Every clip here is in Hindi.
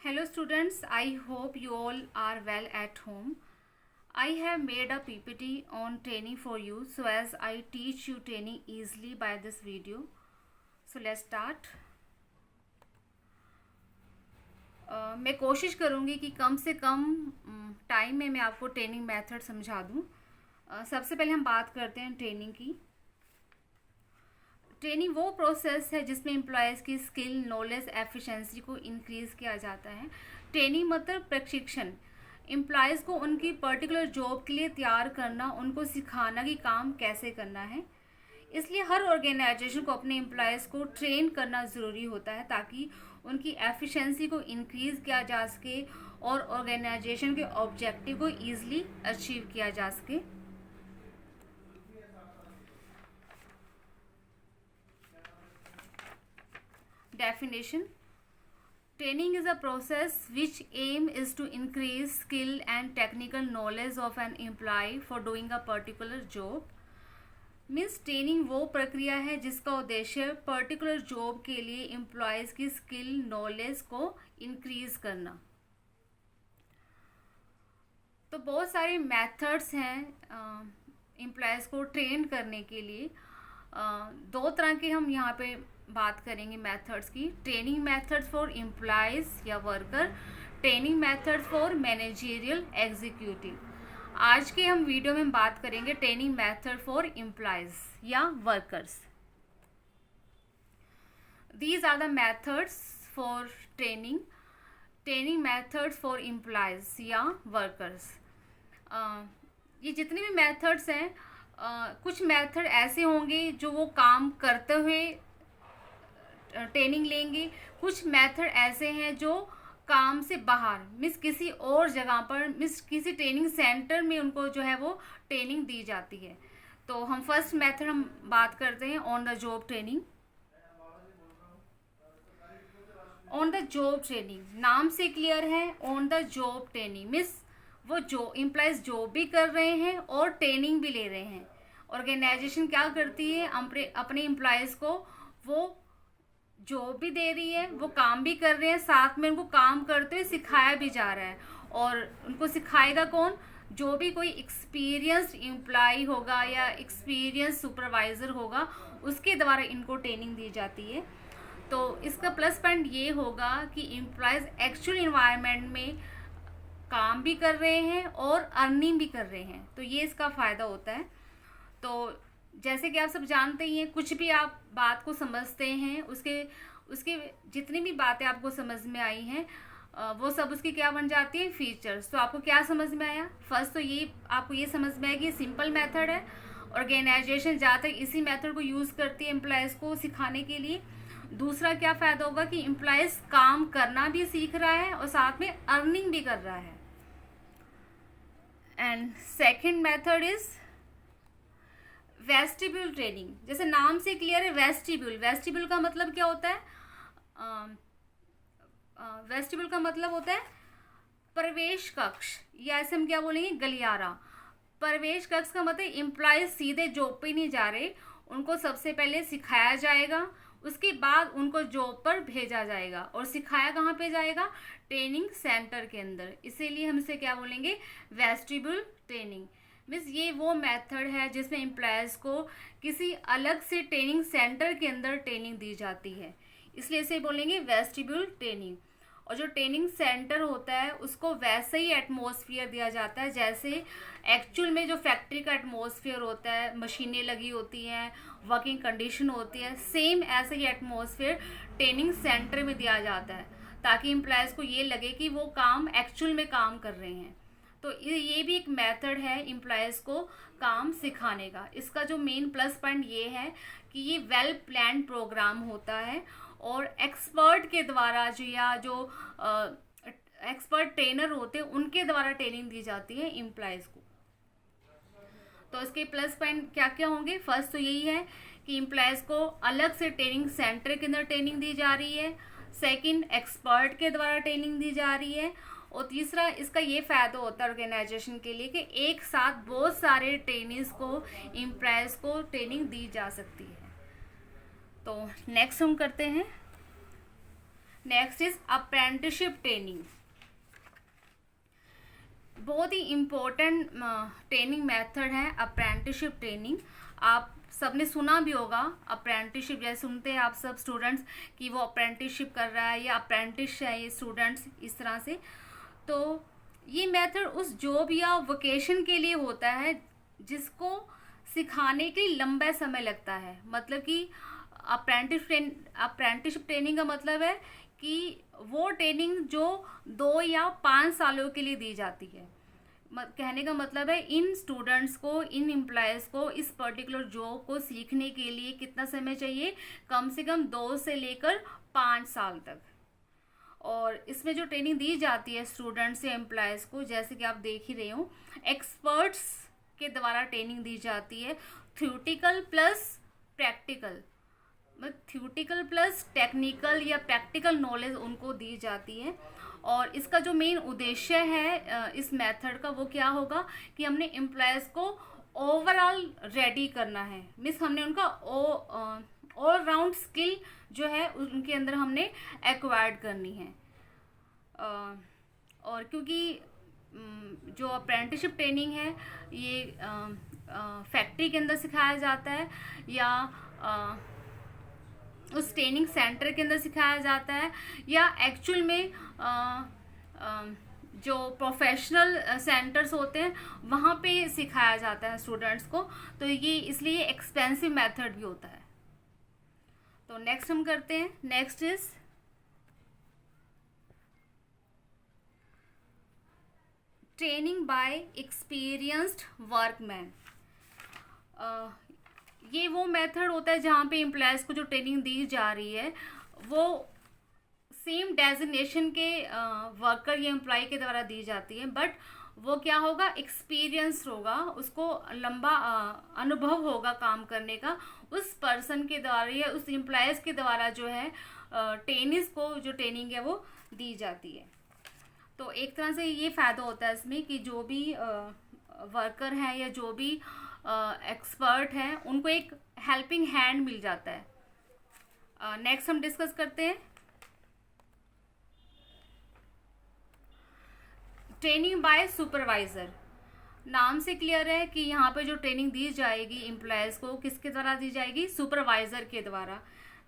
Hello students, I hope you all are well at home. I have made a PPT on training for you so as I teach you training easily by this video. So let's start. मैं कोशिश करूँगी कि कम से कम टाइम में मैं आपको ट्रेनिंग मेथड समझा दूँ. सबसे पहले हम बात करते हैं ट्रेनिंग की. ट्रेनिंग वो प्रोसेस है जिसमें एम्प्लॉयज़ की स्किल, नॉलेज, एफिशिएंसी को इंक्रीज़ किया जाता है. ट्रेनिंग मतलब प्रशिक्षण. एम्प्लॉयज़ को उनकी पर्टिकुलर जॉब के लिए तैयार करना, उनको सिखाना कि काम कैसे करना है. इसलिए हर ऑर्गेनाइजेशन को अपने एम्प्लॉयज़ को ट्रेन करना ज़रूरी होता है ताकि उनकी एफिशिएंसी को इंक्रीज़ किया जा सके और ऑर्गेनाइजेशन के ऑब्जेक्टिव को ईज़िली अचीव किया जा सके. Definition: Training is a process which aim is to increase skill and technical knowledge of an employee for doing a particular job. Means training वो प्रक्रिया है जिसका उद्देश्य पर्टिकुलर जॉब के लिए एम्प्लॉयज़ की स्किल, नॉलेज को इंक्रीज करना. तो बहुत सारे मेथड्स हैं एम्प्लॉयज़ को ट्रेन करने के लिए. दो तरह के हम यहाँ पे बात करेंगे मेथड्स की. ट्रेनिंग मेथड्स फॉर एम्प्लॉयज़ या worker, training methods for managerial executive. आज के हम वीडियो में बात करेंगे ट्रेनिंग मेथड फॉर एम्प्लॉयज़ या workers. These are the methods for training methods for employees या वर्कर्स. ये जितने भी मेथड्स हैं, कुछ मेथड ऐसे होंगे जो वो काम करते हुए ट्रेनिंग लेंगे. कुछ मेथड ऐसे हैं जो काम से बाहर मीन्स किसी और जगह पर मीन्स किसी ट्रेनिंग सेंटर में उनको जो है वो ट्रेनिंग दी जाती है. तो हम फर्स्ट मेथड हम बात करते हैं on the job training. On the job training नाम से क्लियर है. On the job training means वो जो एम्प्लॉयज़ जॉब भी कर रहे हैं और ट्रेनिंग भी ले रहे हैं. ऑर्गेनाइजेशन क्या करती है, अपने एम्प्लॉयज़ को वो जॉब भी दे रही है, वो काम भी कर रहे हैं, साथ में उनको काम करते हुए सिखाया भी जा रहा है. और उनको सिखाएगा कौन? जो भी कोई एक्सपीरियंस्ड एम्प्लॉय होगा या एक्सपीरियंस सुपरवाइज़र होगा, उसके द्वारा इनको ट्रेनिंग दी जाती है. तो इसका प्लस पॉइंट ये होगा कि एम्प्लॉयज़ एक्चुअल इन्वायरमेंट में काम भी कर रहे हैं और अर्निंग भी कर रहे हैं. तो ये इसका फ़ायदा होता है. तो जैसे कि आप सब जानते ही हैं, कुछ भी आप बात को समझते हैं, उसके जितनी भी बातें आपको समझ में आई हैं वो सब उसकी क्या बन जाती है? फीचर्स. तो आपको क्या समझ में आया? फर्स्ट तो ये आपको ये समझ में आया कि सिंपल मेथड है. ऑर्गेनाइजेशन ज़्यादातर इसी मेथड को यूज़ करती है एम्प्लॉयज़ को सिखाने के लिए. दूसरा क्या फ़ायदा होगा कि एम्प्लॉयज़ काम करना भी सीख रहा है और साथ में अर्निंग भी कर रहा है. And second method is vestibule training. जैसे नाम से क्लियर है, वेस्टिब्यूल का मतलब क्या होता है? वेस्टिब्यूल का मतलब होता है प्रवेश कक्ष, या ऐसे हम क्या बोलेंगे? गलियारा. प्रवेश कक्ष का मतलब एम्प्लॉयज सीधे जॉब पे नहीं जा रहे, उनको सबसे पहले सिखाया जाएगा, उसके बाद उनको जॉब पर भेजा जाएगा. और सिखाया कहाँ पे जाएगा? ट्रेनिंग सेंटर के अंदर. इसीलिए हम इसे क्या बोलेंगे? Vestibule training. मीन्स ये वो मेथड है जिसमें एम्प्लॉयज़ को किसी अलग से ट्रेनिंग सेंटर के अंदर ट्रेनिंग दी जाती है, इसलिए इसे बोलेंगे वेस्टिब्यूल ट्रेनिंग. और जो ट्रेनिंग सेंटर होता है उसको वैसे ही एटमॉस्फेयर दिया जाता है जैसे एक्चुअल में जो फैक्ट्री का एटमॉस्फेयर होता है, मशीनें लगी होती हैं, वर्किंग कंडीशन होती है, सेम ऐसे ही एटमॉस्फेयर ट्रेनिंग सेंटर में दिया जाता है ताकि एम्प्लॉयज़ को ये लगे कि वो काम एक्चुअल में काम कर रहे हैं. तो ये भी एक मेथड है एम्प्लॉयज़ को काम सिखाने का. इसका जो मेन प्लस पॉइंट ये है कि ये वेल प्लान प्रोग्राम होता है और एक्सपर्ट के द्वारा जो एक्सपर्ट ट्रेनर होते हैं उनके द्वारा ट्रेनिंग दी जाती है एम्प्लॉयज़ को. तो इसके प्लस पॉइंट क्या क्या होंगे? फर्स्ट तो यही है कि एम्प्लॉयज़ को अलग से ट्रेनिंग सेंटर के अंदर ट्रेनिंग दी जा रही है. सेकंड, एक्सपर्ट के द्वारा ट्रेनिंग दी जा रही है. और तीसरा, इसका ये फ़ायदा होता है ऑर्गेनाइजेशन के लिए कि एक साथ बहुत सारे ट्रेनिंग्स को एम्प्लॉयज़ को ट्रेनिंग दी जा सकती है. तो नेक्स्ट हम करते हैं. Next is apprenticeship training. बहुत ही इम्पोर्टेंट ट्रेनिंग मेथड है अप्रेंटिसशिप ट्रेनिंग। आप सबने सुना भी होगा अप्रेंटिसशिप, जैसे सुनते हैं आप सब स्टूडेंट्स कि वो अप्रेंटिसशिप कर रहा है या अप्रेंटिस है ये स्टूडेंट्स, इस तरह से। तो ये मेथड उस जॉब या वोकेशन के लिए होता है जिसको सिखाने के लिए लंबा समय लगता है। मतलब कि अप्रेंटिसशिप ट्रेनिंग का मतलब है कि वो ट्रेनिंग जो 2 या 5 सालों के लिए दी जाती है। कहने का मतलब है इन स्टूडेंट्स को, इन एम्प्लॉयज़ को इस पर्टिकुलर जॉब को सीखने के लिए कितना समय चाहिए, कम से कम 2 से लेकर 5 साल तक। और इसमें जो ट्रेनिंग दी जाती है स्टूडेंट्स या एम्प्लॉयज़ को, जैसे कि आप देख ही रहे हो, एक्सपर्ट्स के द्वारा ट्रेनिंग दी जाती है। थ्योरेटिकल प्लस प्रैक्टिकल, मतलब थ्योरेटिकल प्लस टेक्निकल या प्रैक्टिकल नॉलेज उनको दी जाती है। और इसका जो मेन उद्देश्य है इस मेथड का, वो क्या होगा कि हमने एम्प्लॉयज़ को ओवरऑल रेडी करना है। मीन्स हमने उनका ऑल राउंड स्किल जो है उनके अंदर हमने एक्वायर्ड करनी है। और क्योंकि जो अप्रेंटिसशिप ट्रेनिंग है ये फैक्ट्री के अंदर सिखाया जाता है या उस ट्रेनिंग सेंटर के अंदर सिखाया जाता है, या एक्चुअल में जो प्रोफेशनल सेंटर्स होते हैं वहाँ पे सिखाया जाता है स्टूडेंट्स को। तो ये इसलिए एक्सपेंसिव मेथड भी होता है। तो नेक्स्ट हम करते हैं, next is training bye experienced workman. ये वो मेथड होता है जहाँ पे एम्प्लॉयज़ को जो ट्रेनिंग दी जा रही है वो सेम डेजिग्नेशन के वर्कर या एम्प्लॉय के द्वारा दी जाती है, बट वो क्या होगा, एक्सपीरियंस होगा, उसको लंबा अनुभव होगा काम करने का उस पर्सन के द्वारा या उस एम्प्लॉयज़ के द्वारा जो है ट्रेनिंग्स को जो ट्रेनिंग है वो दी जाती है। तो एक तरह से ये फ़ायदा होता है इसमें कि जो भी वर्कर हैं या जो भी एक्सपर्ट हैं उनको एक हेल्पिंग हैंड मिल जाता है। नेक्स्ट हम डिस्कस करते हैं ट्रेनिंग बाय सुपरवाइज़र। नाम से क्लियर है कि यहाँ पे जो ट्रेनिंग दी जाएगी एम्प्लॉयज़ को किसके द्वारा दी जाएगी, सुपरवाइज़र के द्वारा।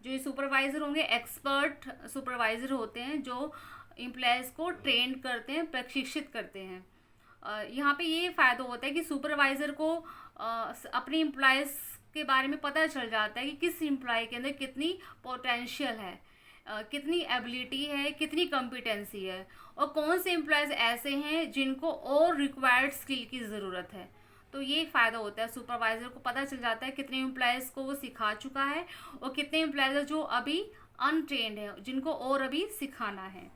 जो ये सुपरवाइज़र होंगे एक्सपर्ट सुपरवाइज़र होते हैं जो एम्प्लॉयज़ को ट्रेन करते हैं, प्रशिक्षित करते हैं। यहाँ पे ये फ़ायदा होता है कि सुपरवाइज़र को अपने एम्प्लॉयज़ के बारे में पता चल जाता है कि किस एम्प्लॉय के अंदर कितनी पोटेंशियल है, कितनी एबिलिटी है, कितनी कॉम्पिटेंसी है, और कौन से एम्प्लॉयज़ ऐसे हैं जिनको और रिक्वायर्ड स्किल की ज़रूरत है। तो ये फ़ायदा होता है, सुपरवाइज़र को पता चल जाता है कितने एम्प्लॉयज़ को वो सिखा चुका है और कितने एम्प्लॉयज़ जो अभी अनट्रेंड है जिनको और अभी सिखाना है।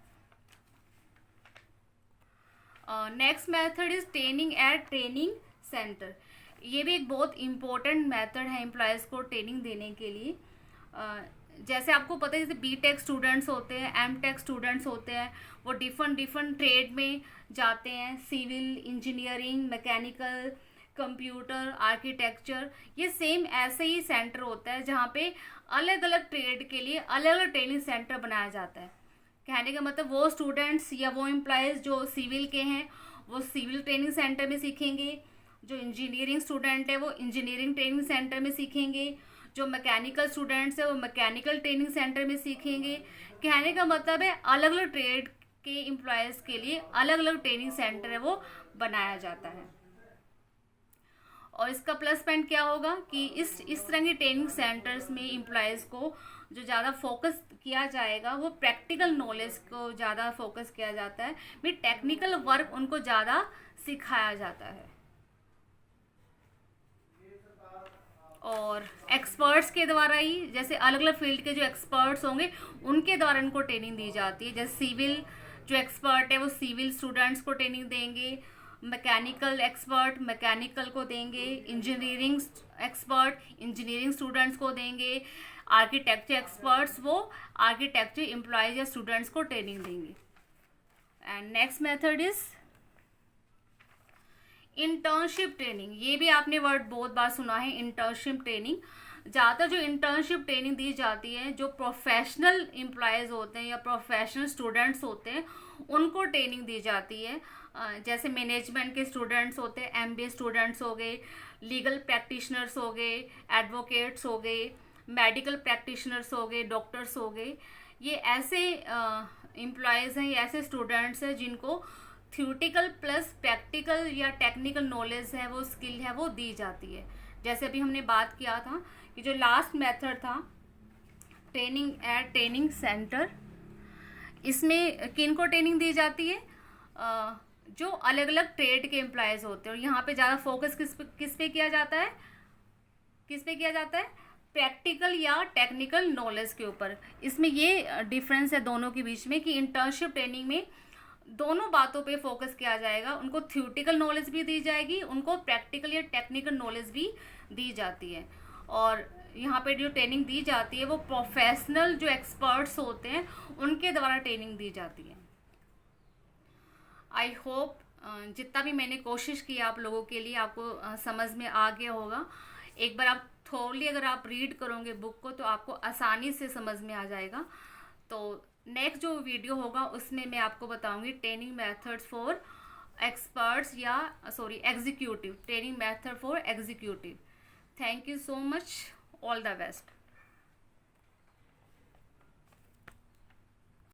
Next method is training at training centre. ये भी एक बहुत इम्पोर्टेंट मेथड है एम्प्लॉयज़ को ट्रेनिंग देने के लिए। जैसे आपको पता है जैसे बीटेक स्टूडेंट्स होते हैं, एमटेक स्टूडेंट्स होते हैं, वो डिफरेंट ट्रेड में जाते हैं, civil engineering, mechanical, computer, architecture. ये सेम ऐसे ही सेंटर होता है जहाँ पे अलग अलग ट्रेड के लिए अलग अलग ट्रेनिंग सेंटर बनाया जाता है। कहने का मतलब वो स्टूडेंट्स या वो एम्प्लॉयज़ जो सिविल के हैं वो सिविल ट्रेनिंग सेंटर में सीखेंगे, जो इंजीनियरिंग स्टूडेंट है वो इंजीनियरिंग ट्रेनिंग सेंटर में सीखेंगे, जो मैकेनिकल स्टूडेंट्स है वो मैकेनिकल ट्रेनिंग सेंटर में सीखेंगे। कहने का मतलब है अलग अलग ट्रेड के एम्प्लॉयज़ के लिए अलग अलग ट्रेनिंग सेंटर है वो बनाया जाता है। और इसका प्लस पॉइंट क्या होगा कि इस तरह के ट्रेनिंग सेंटर्स में एम्प्लॉयज़ को जो ज़्यादा फोकस किया जाएगा वो प्रैक्टिकल नॉलेज को ज़्यादा फोकस किया जाता है, भी टेक्निकल वर्क उनको ज़्यादा सिखाया जाता है। और एक्सपर्ट्स के द्वारा ही, जैसे अलग अलग फील्ड के जो एक्सपर्ट्स होंगे उनके द्वारा इनको ट्रेनिंग दी जाती है। जैसे सिविल जो एक्सपर्ट है वो सिविल स्टूडेंट्स को ट्रेनिंग देंगे, मैकेनिकल एक्सपर्ट मैकेनिकल को देंगे, इंजीनियरिंग एक्सपर्ट इंजीनियरिंग स्टूडेंट्स को देंगे, आर्किटेक्चर एक्सपर्ट्स वो आर्किटेक्चर एम्प्लॉयज या स्टूडेंट्स को ट्रेनिंग देंगे। And next method is internship training. ये भी आपने वर्ड बहुत बार सुना है, इंटर्नशिप ट्रेनिंग। ज़्यादातर जो इंटर्नशिप ट्रेनिंग दी जाती है, जो प्रोफेशनल एम्प्लॉयज़ होते हैं या प्रोफेशनल स्टूडेंट्स होते हैं, उनको ट्रेनिंग दी जाती है। जैसे मैनेजमेंट के स्टूडेंट्स होते हैं, एमबीए स्टूडेंट्स हो गए, लीगल प्रैक्टिशनर्स हो गए, एडवोकेट्स हो गए, मेडिकल प्रैक्टिशनर्स हो गए, डॉक्टर्स हो गए। ये ऐसे एम्प्लॉयज़ हैं, ये ऐसे स्टूडेंट्स हैं जिनको थ्योरेटिकल प्लस प्रैक्टिकल या टेक्निकल नॉलेज है, वो स्किल है, वो दी जाती है। जैसे अभी हमने बात किया था कि जो लास्ट मेथड था ट्रेनिंग एट ट्रेनिंग सेंटर, इसमें किन को ट्रेनिंग दी जाती है? जो अलग अलग ट्रेड के एम्प्लॉयज़ होते हैं। और यहाँ पे ज़्यादा फोकस किस पे किया जाता है? किस पे किया जाता है? प्रैक्टिकल या टेक्निकल नॉलेज के ऊपर। इसमें ये डिफरेंस है दोनों के बीच में कि इंटर्नशिप ट्रेनिंग में दोनों बातों पे फोकस किया जाएगा। उनको थ्योरेटिकल नॉलेज भी दी जाएगी, उनको प्रैक्टिकल या टेक्निकल नॉलेज भी दी जाती है। और यहाँ पे जो ट्रेनिंग दी जाती है वो प्रोफेशनल जो एक्सपर्ट्स होते हैं उनके द्वारा ट्रेनिंग दी जाती है। आई होप जितना भी मैंने कोशिश की आप लोगों के लिए आपको समझ में आ गया होगा। एक बार आप थोड़ली अगर आप रीड करोगे बुक को तो आपको आसानी से समझ में आ जाएगा। तो नेक्स्ट जो वीडियो होगा उसमें मैं आपको बताऊंगी ट्रेनिंग मेथड्स फॉर एक्सपर्ट्स या executive, training method for executive. Thank you so much, all the best.